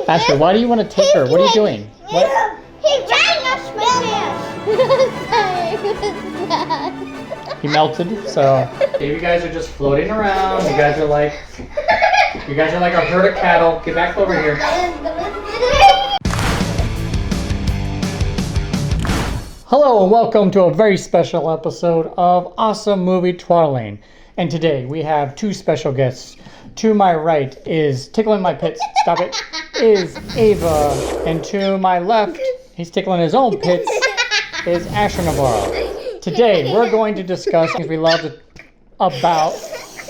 Asher, why do you want to take her? What are you doing? What? He's trying to swim. He melted, so you guys are just floating around. You guys are like a herd of cattle. Get back over here. Hello and welcome to a very special episode of Awesome Movie Twaddling. And today we have two special guests. To my right is tickling my pits. Stop it. Is Ava, and to my left, he's tickling his own pits. Is Asher Navarro. Today we're going to discuss things we love about.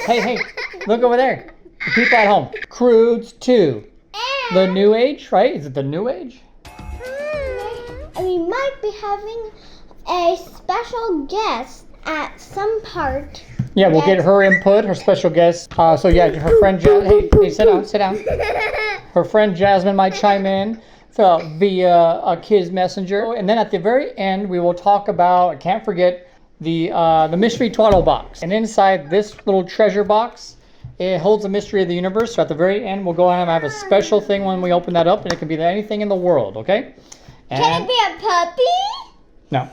Hey, look over there. The people at home. Croods 2. The New Age, right? Is it the New Age? We might be having a special guest at some part. Yeah, we'll get her input, her special guest. So yeah, her friend Jasmine. Hey, sit down. Her friend Jasmine might chime in via a kid's messenger. And then at the very end, we will talk about, I can't forget, the mystery twaddle box. And inside this little treasure box, it holds the mystery of the universe. So at the very end, we'll go ahead and have a special thing when we open that up, and it can be anything in the world, okay? And can it be a puppy? No.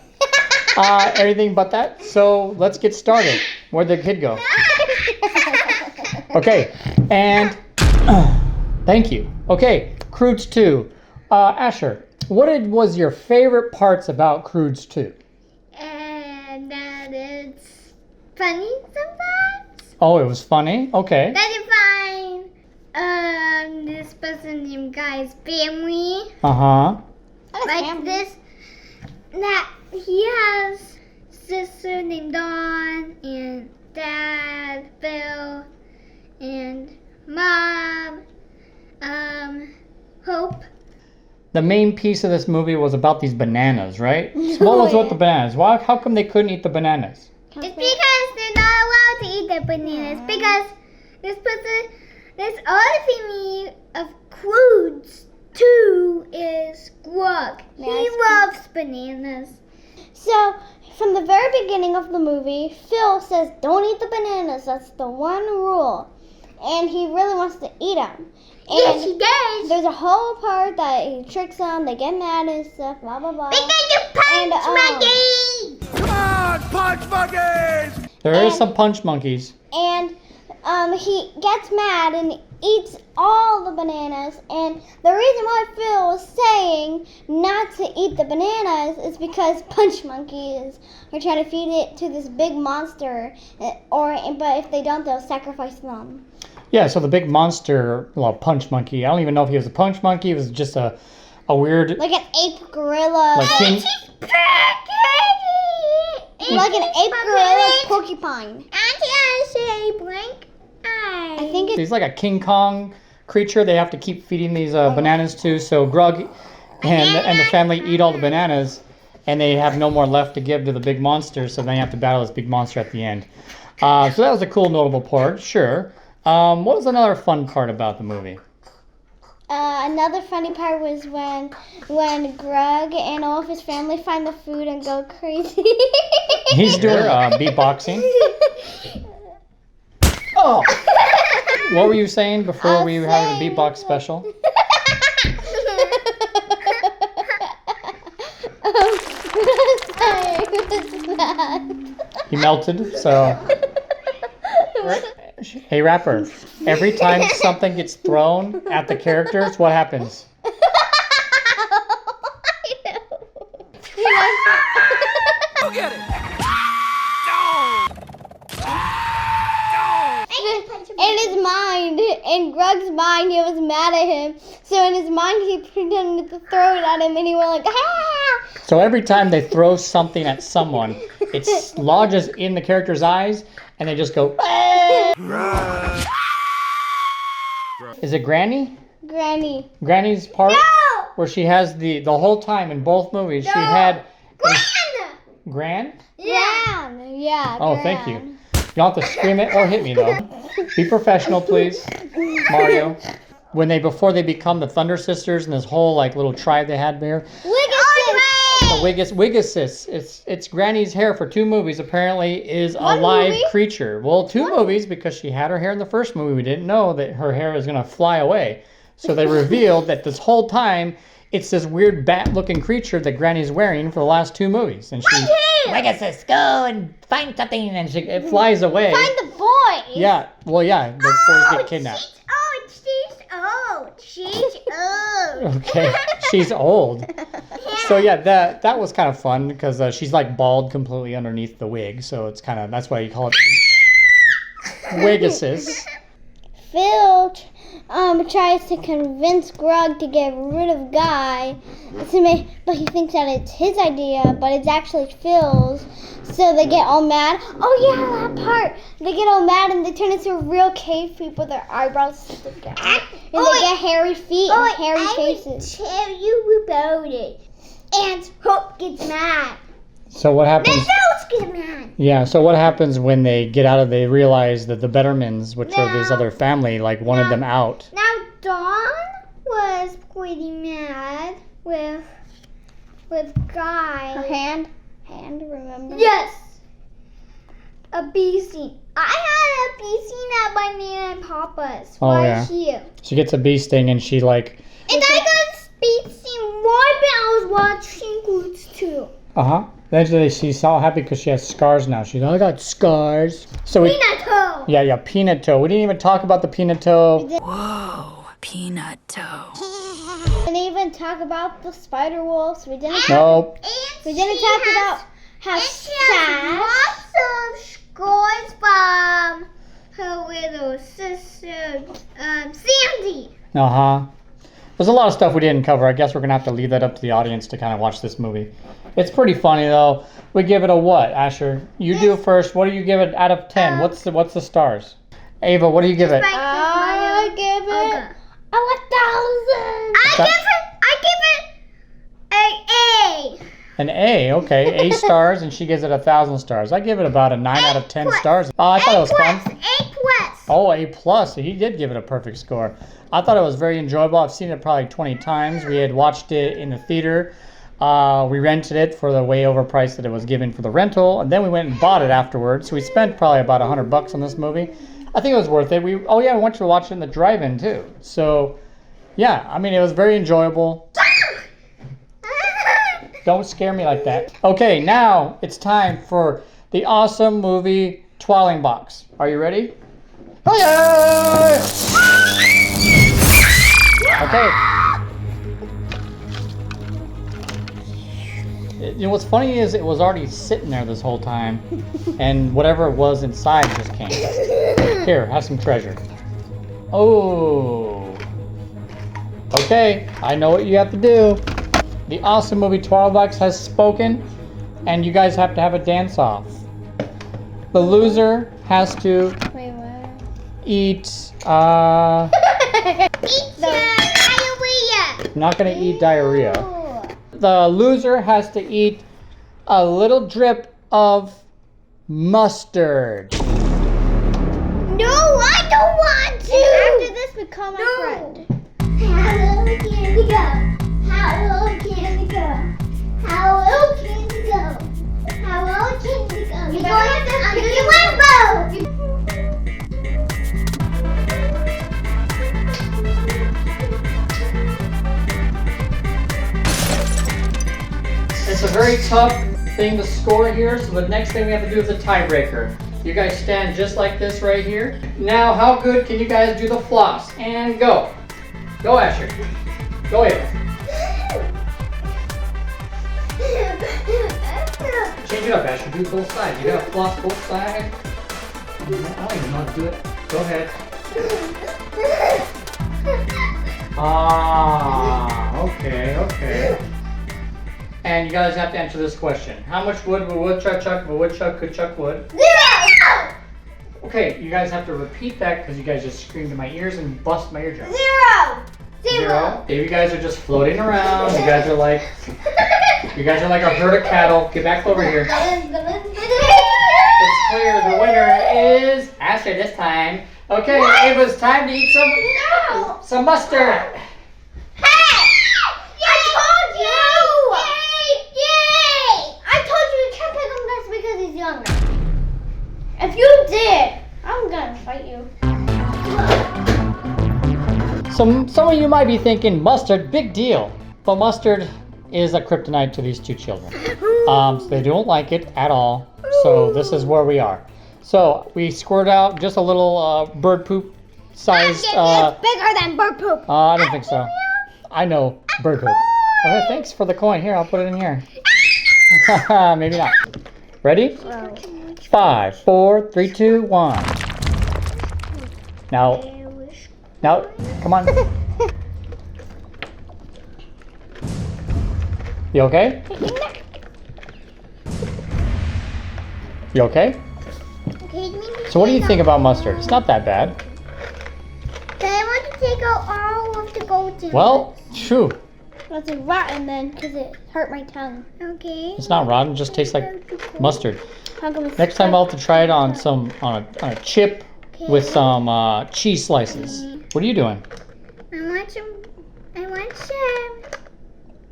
Anything but that. So let's get started. Where'd the kid go? Okay, and thank you. Okay, Croods 2. Asher, what was your favorite parts about Croods 2? And that it's funny sometimes. Oh, it was funny? Okay. That you find this person named Guy's family. Uh-huh. Like this, that he has sister named Dawn and dad Phil and mom Hope. The main piece of this movie was about these bananas, right? So what was with the bananas? How come they couldn't eat the bananas? It's because they're not allowed to eat the bananas. Because this other family of Croods 2 is Grug. He loves bananas. So, from the very beginning of the movie, Phil says, don't eat the bananas. That's the one rule. And he really wants to eat them. And yes, he does. There's a whole part that he tricks them. They get mad and stuff, blah, blah, blah. Because you punch monkeys! Come on, punch monkeys! There is some punch monkeys. And he gets mad and eats all the bananas. And the reason why Phil is saying not to eat the bananas is because punch monkeys are trying to feed it to this big monster. But if they don't, they'll sacrifice them. Yeah, so the big monster, punch monkey. I don't even know if he was a punch monkey. It was just a weird... Like an ape gorilla. Like king... Like an ape gorilla porcupine. Auntie, I say blank eye. I think He's like a King Kong creature they have to keep feeding these bananas to. So Grug and the family eat all the bananas, and they have no more left to give to the big monster, so they have to battle this big monster at the end. So that was a cool, notable part, sure. What was another fun part about the movie? Another funny part was when Grug and all of his family find the food and go crazy. He's doing beatboxing. Oh! What were you saying before we had a beatbox special? He melted, so... Hey, rapper, every time something gets thrown at the characters, what happens? Go get it! In his mind, in Grug's mind, he was mad at him. So in his mind, he pretended to throw it at him, and he went like, ah! So every time they throw something at someone, it lodges in the character's eyes, and they just go, ah! Is it Granny? Granny's part? No! Where she has the whole time in both movies, she had... Gran? Yeah. Oh, thank you. You don't have to scream it or hit me, though. Be professional, please. Mario. Before they become the Thunder Sisters and this whole little tribe they had there. Wiggasis. It's Granny's hair for 2 movies apparently is a live creature. Well, 2 movies because she had her hair in the first movie. We didn't know that her hair was going to fly away. So they revealed that this whole time it's this weird bat-looking creature that Granny's wearing for the last 2 movies, and she Pegasus, go and find something, and it flies away. Find the boy. Yeah, well, yeah, the boys get kidnapped. She's old. She's old. Okay, she's old. So yeah, that was kind of fun because she's like bald completely underneath the wig, so it's kind of that's why you call it Wigasus. Phil tries to convince Grug to get rid of Guy, but he thinks that it's his idea, but it's actually Phil's. So they get all mad. Oh yeah, that part. They get all mad and they turn into real cave people with their eyebrows stick out. And they get hairy feet and hairy faces. I will tell you about it. And Hope gets mad. So what happens? Then Phil's get mad. Yeah, so what happens when they get out of? They realize that the Bettermans, which are this other family, like wanted them out. Now Dawn was pretty mad with Guy. Her hand, remember? Yes. A bee sting. I had a bee sting at my Nana and Papa's. Right here. She gets a bee sting and she like. And I got a bee sting right when I was watching Croods too. Eventually she's all happy because she has scars now. She's like, I got scars. So Peanut toe. Yeah, peanut toe. We didn't even talk about the peanut toe. Whoa, peanut toe. We didn't even talk about the spider wolves. We didn't. Nope. We didn't talk about how Sash lots of scars from her little sister, Sandy. There's a lot of stuff we didn't cover. I guess we're gonna have to leave that up to the audience to kind of watch this movie. It's pretty funny though. We give it a what, Asher? You do it first. What do you give it out of 10? What's the stars? Ava, what do you give it? I give it 1,000. I give it an A. An A, okay. A stars, and she gives it 1,000 stars. I give it about a 9 out of 10 stars. Oh, I thought it was fun. A+. Oh, A+. He did give it a perfect score. I thought it was very enjoyable. I've seen it probably 20 times. We had watched it in the theater. We rented it for the way over price that it was given for the rental, and then we went and bought it afterwards. So we spent probably about $100 on this movie. I think it was worth it. We went to watch it in the drive-in too. So, yeah, I mean, it was very enjoyable. Don't scare me like that. Okay, now it's time for the Awesome Movie Twaddling box. Are you ready? Oh yeah! Okay. You know what's funny is it was already sitting there this whole time, and whatever it was inside just came. Here, have some treasure. Oh. Okay, I know what you have to do. The Awesome Movie Twaddle box has spoken, and you guys have to have a dance-off. The loser has to eat. Diarrhea. I'm not gonna eat diarrhea. The loser has to eat a little drip of mustard. No, I don't want to. And after this, become my friend. How low can we go? How low can we go? How low can we go? How low can we go? You're going to the rainbow. It's a very tough thing to score here, so the next thing we have to do is a tiebreaker. You guys stand just like this right here. Now, how good can you guys do the floss? And go. Go, Asher. Go, Ava. Change it up, Asher. Do both sides. You gotta floss both sides. I don't even know how to do it. Go ahead. Okay. And you guys have to answer this question. How much wood would a woodchuck chuck if a woodchuck could chuck wood? 0! Okay, you guys have to repeat that because you guys just screamed in my ears and bust my eardrum. 0! 0. You guys are just floating around. You guys are like a herd of cattle. Get back over here. It's clear. The winner is Asher this time. Okay, it was time to eat some mustard. If you did, I'm gonna fight you. Some of you might be thinking, mustard, big deal. But mustard is a kryptonite to these two children. So they don't like it at all. So this is where we are. So we squirt out just a little bird poop sized. It's bigger than bird poop. I don't think so. I know bird poop. Okay, thanks for the coin. Here, I'll put it in here. Maybe not. Ready? 5, 4, 3, 2, 1. Now, come on. You okay? You okay? So what do you think about mustard? It's not that bad. I want to take out all of the golden. Well, true. That's rotten then, because it hurt my tongue. Okay. It's not rotten. It just tastes like mustard. Next time I'll have to try it on a chip with some cheese slices. What are you doing? I want some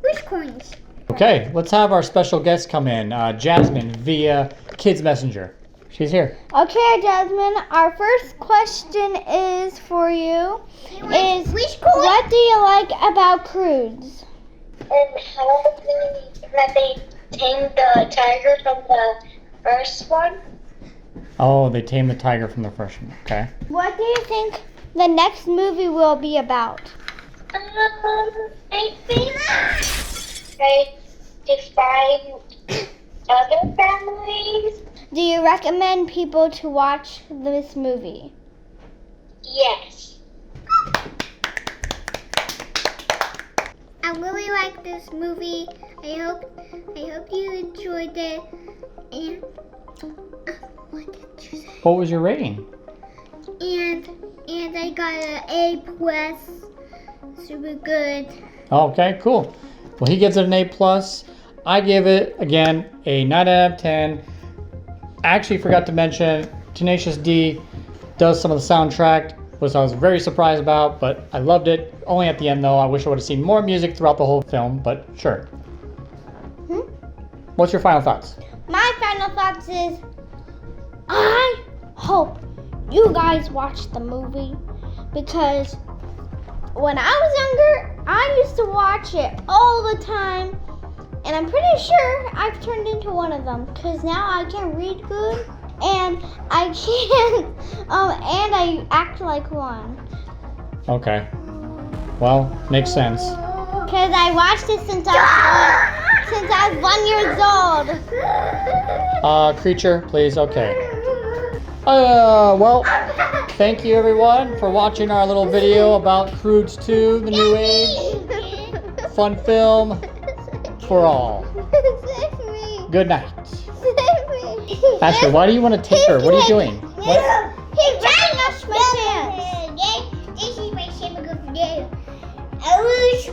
wish coins. Okay, let's have our special guest come in. Jasmine via Kids Messenger. She's here. Okay, Jasmine, our first question is for you. What do you like about Croods? That they tamed the tiger from the first one. Oh, they tamed the tiger from the first one. Okay. What do you think the next movie will be about? I think to find other families. Do you recommend people to watch this movie? Yes. I really like this movie. I hope you enjoyed it. And what did you say? What was your rating? And I got an A plus. Super good. Okay, cool. Well, he gives it an A+. I give it, again, a 9 out of 10. I actually forgot to mention, Tenacious D does some of the soundtrack, which I was very surprised about, but I loved it. Only at the end, though. I wish I would have seen more music throughout the whole film, but sure. What's your final thoughts? My final thoughts is, I hope you guys watch the movie, because when I was younger, I used to watch it all the time, and I'm pretty sure I've turned into one of them, because now I can read good, and I can, and I act like one. Okay. Well, makes sense. Because I watched it since I was 1 year old. Creature, please. Okay. Well, thank you everyone for watching our little video about Croods 2, the new age. Fun film for all. Save me. Good night. Save me. Ashley, why do you want to take her? What are you doing? What? He's trying to my pants. This is my shape of the day. I wish